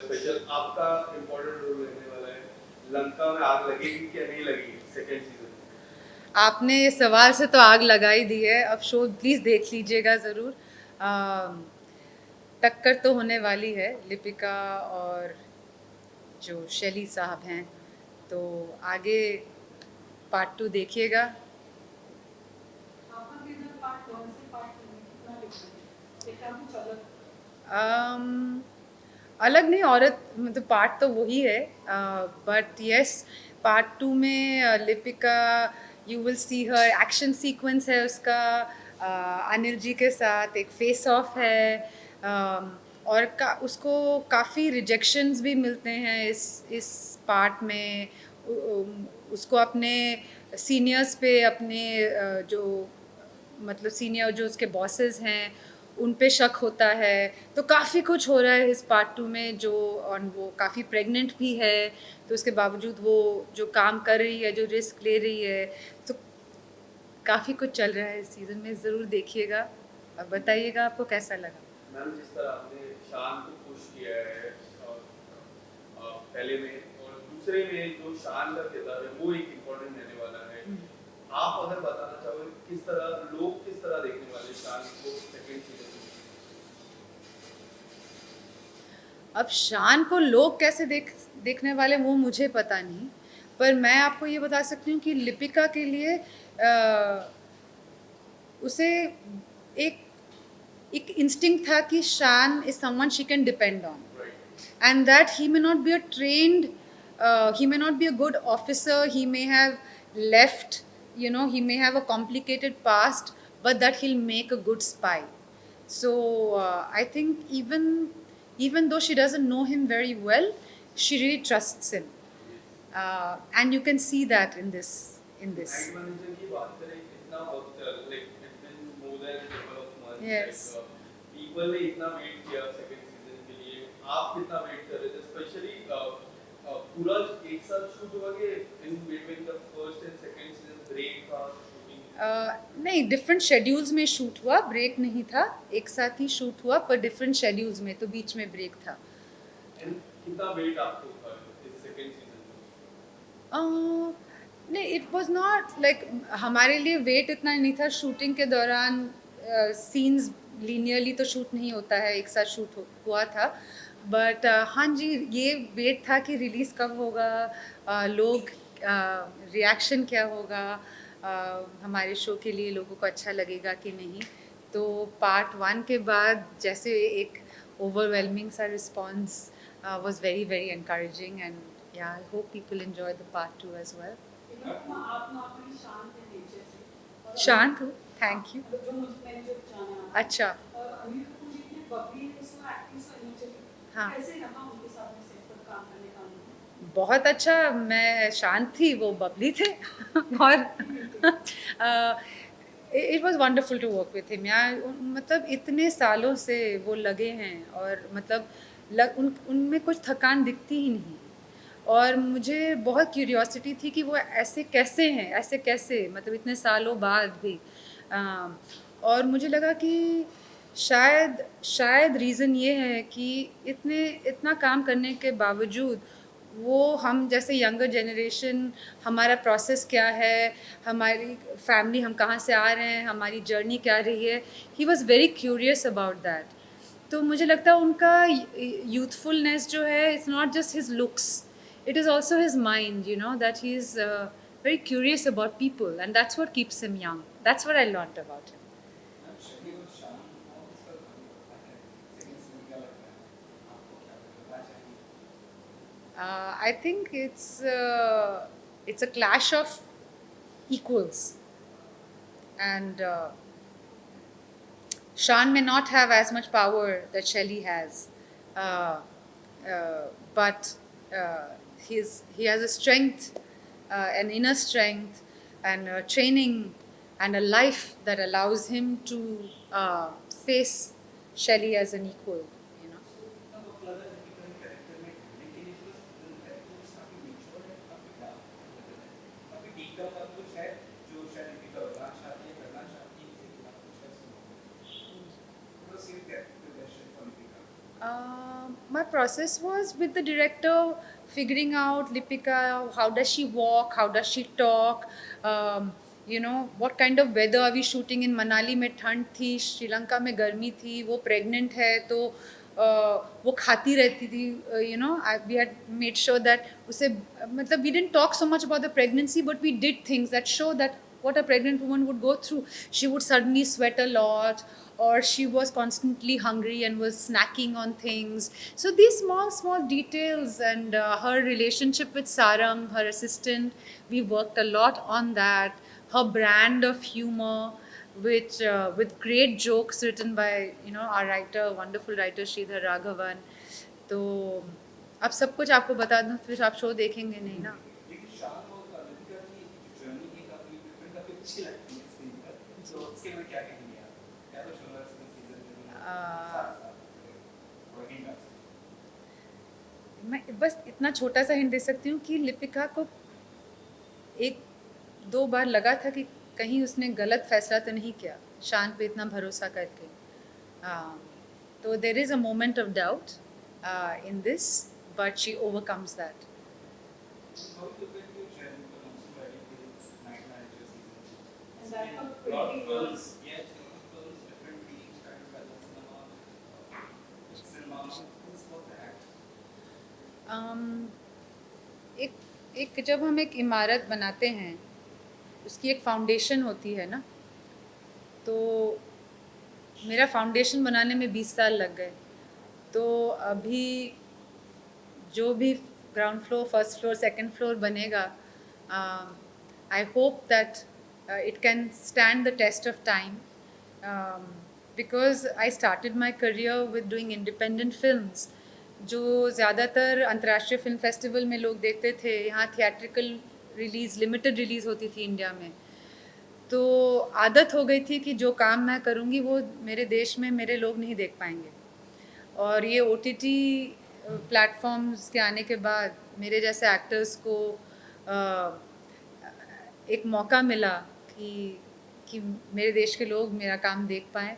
Special आपका important role रहने वाला है। लंका में आग लगेगी क्या नहीं लगेगी सेकंड सीजन? आपने ये सवाल से तो आग लगा ही दी है। अब शो प्लीज़ देख लीजिएगा ज़रूर। टक्कर तो होने वाली है लिपिका और जो शैली साहब हैं, तो आगे पार्ट 2 देखिएगा। अम, अलग नहीं, औरत मतलब पार्ट तो वही है, बट यस, पार्ट 2 में Lipika, you will see her action sequence है उसका, अनिल जी के साथ एक फेस ऑफ है, और उसको काफ़ी रिजेक्शंस भी मिलते हैं इस पार्ट में। उसको अपने सीनियर्स पे, अपने जो मतलब सीनियर जो उसके बॉसेस हैं उन पे शक होता है। तो काफ़ी कुछ हो रहा है इस पार्ट 2 में, जो और वो काफ़ी प्रेग्नेंट भी है, तो उसके बावजूद वो जो काम कर रही है, जो रिस्क ले रही है, तो काफ़ी कुछ चल रहा है इस सीज़न में। ज़रूर देखिएगा और बताइएगा आपको कैसा लगा। मैम जिस तरह आपने शान को पुश किया है पहले में और दूसरे में जो शान का किरदार है वो एक इम्पोर्टेंट रहने वाला है। आप अगर बताना चाहोगे किस तरह लोग किस तरह देखने वाले शान को सेकंड सीजन में? अब शान को लोग कैसे देखने वाले वो मुझे पता नहीं, पर मैं आपको ये बता सकती हूँ कि लिपिका के लिए उसे एक एक इंस्टिंक्ट था कि शान is someone she can depend on, and that he may not be a trained, he may not be a good officer, he may have left, he may have a complicated past, but that he'll make a good spy. So I think even though she doesn't know him very well, she really trusts him, and you can see that in this. Night manager की बात करें इतना वक्त like it's been more than a couple of months Yes. Like people ने इतना wait किया second season के लिए। आप कितना वेट कर रहे थे स्पेशली पूरा एक साथ शूट हुआ कि in between the first and second season break था शूटिंग? नहीं, डिफरेंट शेड्यूल्स में शूट हुआ, ब्रेक नहीं था। एक साथ ही शूट हुआ पर डिफरेंट शेड्यूल्स में, तो बीच में ब्रेक था। एंड कितना वेट आपको था इस सेकंड सीजन में? नहीं, इट वाज नॉट लाइक, हमारे लिए वेट इतना नहीं था शूटिंग के दौरान। सीन्स लीनियरली तो शूट नहीं होता है, एक साथ शूट हुआ था, बट हाँ जी, ये वेट था कि रिलीज़ कब होगा, लोग रिएक्शन क्या होगा, हमारे शो के लिए लोगों को अच्छा लगेगा कि नहीं। तो पार्ट 1 के बाद जैसे एक ओवरवेलमिंग सा response was very very encouraging, and yeah, I hope people enjoy the part 2 as well. शांत हूँ, थैंक यू। अच्छा, हाँ, बहुत अच्छा। मैं शांत थी, वो बबली थे और it was wonderful to work with him यार। मतलब इतने सालों से वो लगे हैं, और मतलब उनमें कुछ थकान दिखती ही नहीं। और मुझे बहुत क्यूरियोसिटी थी कि वो ऐसे कैसे हैं, ऐसे कैसे, मतलब इतने सालों बाद भी। और मुझे लगा कि शायद शायद रीज़न ये है कि इतना काम करने के बावजूद वो हम जैसे यंगर जनरेशन, हमारा प्रोसेस क्या है, हमारी फैमिली, हम कहाँ से आ रहे हैं, हमारी जर्नी क्या रही है, he was very curious about that. तो मुझे लगता है उनका यूथफुलनेस जो है, it's not just his looks, it is also his mind, that he's very curious about people, and that's what keeps him young. That's what I learned about him. I think it's a clash of equals, and Shan may not have as much power that Shelley has, uh, but he has a strength, an inner strength, and a training, and a life that allows him to face Shelley as an equal. You know. my process was with the director, figuring out Lipika, how does she walk, how does she talk, you know, what kind of weather are we shooting in. Manali में ठंड थी, श्रीलंका में गर्मी थी, वो pregnant है तो वो खाती रहती थी, you know, we had made sure that उसे मतलब we didn't talk so much about the pregnancy, but we did things that show that what a pregnant woman would go through. She would suddenly sweat a lot, or she was constantly hungry and was snacking on things. So these small details, and her relationship with Sarang, her assistant, we worked a lot on that. Her brand of humor, which with great jokes written by, you know, our writer, wonderful writer Sridhar Raghavan. तो अब सब कुछ आपको बता दूं, फिर आप show देखेंगे नहीं ना. लेकिन शान और ललिता की जर्नी की काफी डिफरेंट, काफी अच्छी लगती है स्क्रीन पर, तो उसके में क्या कहेंगे आप? क्या तो चल रहा है सीजन में साथ साथ वर्किंग क्लास? मैं बस इतना छोटा सा हिंट दे सकती हूँ कि लिपिका को एक दो बार लगा था कि कहीं उसने गलत फैसला तो नहीं किया शान पे इतना भरोसा करके. तो there is a moment of doubt in this, but she overcomes that. How do you look at your journey when it comes to writing the Night Manager season? And that for A lot of 20 years. films, yes, a lot of films, different themes, kind of cinema, it's about that. एक जब हम एक इमारत बनाते हैं, उसकी एक foundation होती है ना, तो मेरा फाउंडेशन बनाने में 20 साल लग गए. तो अभी जो भी ground floor, first floor, second floor बनेगा, I hope that it can stand the test of time, because I started my career with doing independent films, जो ज़्यादातर अंतर्राष्ट्रीय फिल्म फेस्टिवल में लोग देखते थे. यहाँ थिएट्रिकल रिलीज़, लिमिटेड रिलीज़ होती थी इंडिया में. तो आदत हो गई थी कि जो काम मैं करूँगी वो मेरे देश में मेरे लोग नहीं देख पाएंगे. और ये OTT प्लेटफॉर्म्स के आने के बाद मेरे जैसे एक्टर्स को एक मौका मिला कि मेरे देश के लोग मेरा काम देख पाएँ.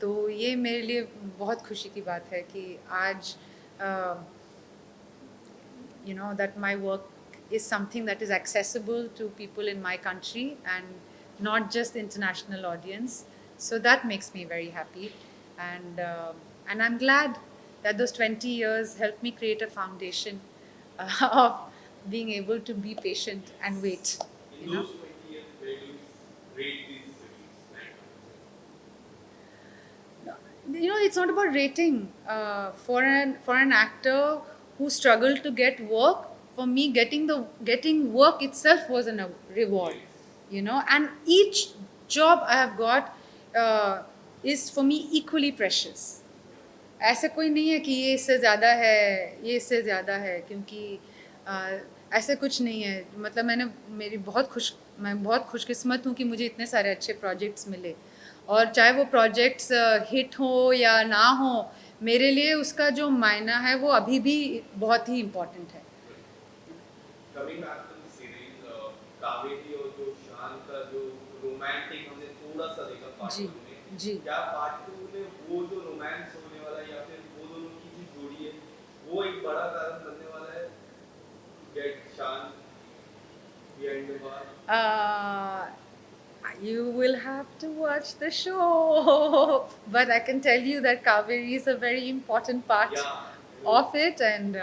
तो ये मेरे लिए बहुत खुशी की बात है कि आज you know, that my work is something that is accessible to people in my country and not just the international audience. So that makes me very happy, and I'm glad that those 20 years helped me create a foundation of being able to be patient and wait. In those 20 years, where do you rate these series? You know, it's not about rating. For an actor who struggled to get work, for me getting work itself was a reward. You know, and each job I have got is for me equally precious. ऐसे कोई नहीं है कि ये इससे ज़्यादा है, ये इससे ज़्यादा है, क्योंकि ऐसे कुछ नहीं है. मतलब मैं बहुत खुशकिस्मत हूँ कि मुझे इतने सारे अच्छे प्रोजेक्ट्स मिले, और चाहे वो प्रोजेक्ट्स हिट हो या ना हो, मेरे लिए उसका जो मायना है वो अभी भी बहुत ही इम्पोर्टेंट है. Coming back to the series, Kaveri और जो शान का जो रोमांटिक हमने थोड़ा सा देखा पार्ट जी, 1 में, जी. क्या पार्ट 2 में वो जो रोमांस होने वाला है या फिर वो दोनों की जो जोड़ी है वो एक बड़ा कारण बनने वाला है गेट शान behind the bar? You will have to watch the show, but I can tell you that Kaveri is a very important part of it, and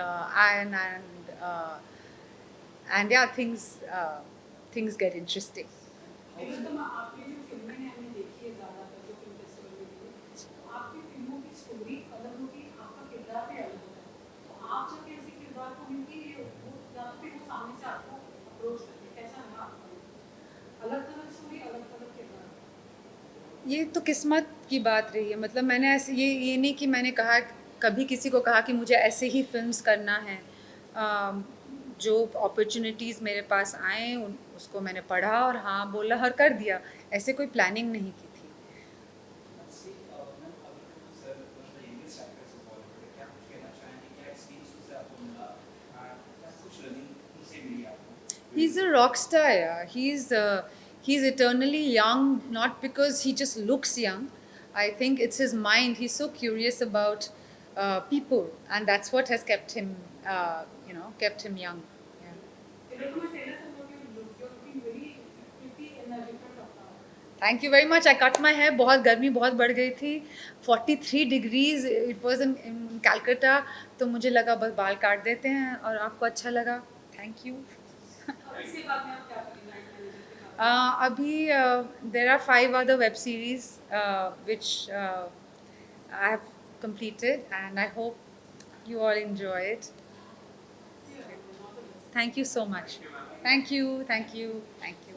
yeah, things get interesting. लेकिन तो आपकी जो फिल्में हैं हमने देखी है ज़्यादातर जो फिल्म फेस्टिवल में भी, तो आपकी फिल्मों की स्टोरी अलग होती है, आपका किरदार भी अलग होता है. तो आप जब किसी किरदार को मिलती है वो या फिर वो सामने से आपको अप्रोच करते हैं, कैसा रहा आपका? अलग अलग स्टोरी, अलग अलग किरदार. ये तो किस्मत की बात रही है. मतलब मैंने ऐसे ये नहीं कि मैंने कहा, कभी किसी को कहा कि मुझे ऐसे ही फिल्म्स करना है. जो अपॉर्चुनिटीज़ मेरे पास आए उसको मैंने पढ़ा और हाँ बोला और कर दिया. ऐसे कोई प्लानिंग नहीं की थी. He's a rock star. Yeah. He's eternally young, not because he just looks young. I think it's his mind. He's so curious about people, and that's what has kept him, kept him young. Yeah. Can you tell us about your look? You're looking very pretty in a different avatar. Thank you very much. I cut my hair. बहुत गर्मी बहुत बढ़ गई थी. 43 degrees it was in Calcutta. तो मुझे लगा बस बाल काट देते हैं, और आपको अच्छा लगा. Thank you. अब इसके बाद में आप क्या करेंगे नाइट मैनेजर के बाद? अभी there are 5 other web series which I have completed, and I hope you all enjoy it. Thank you so much. Thank you. Thank you. Thank you.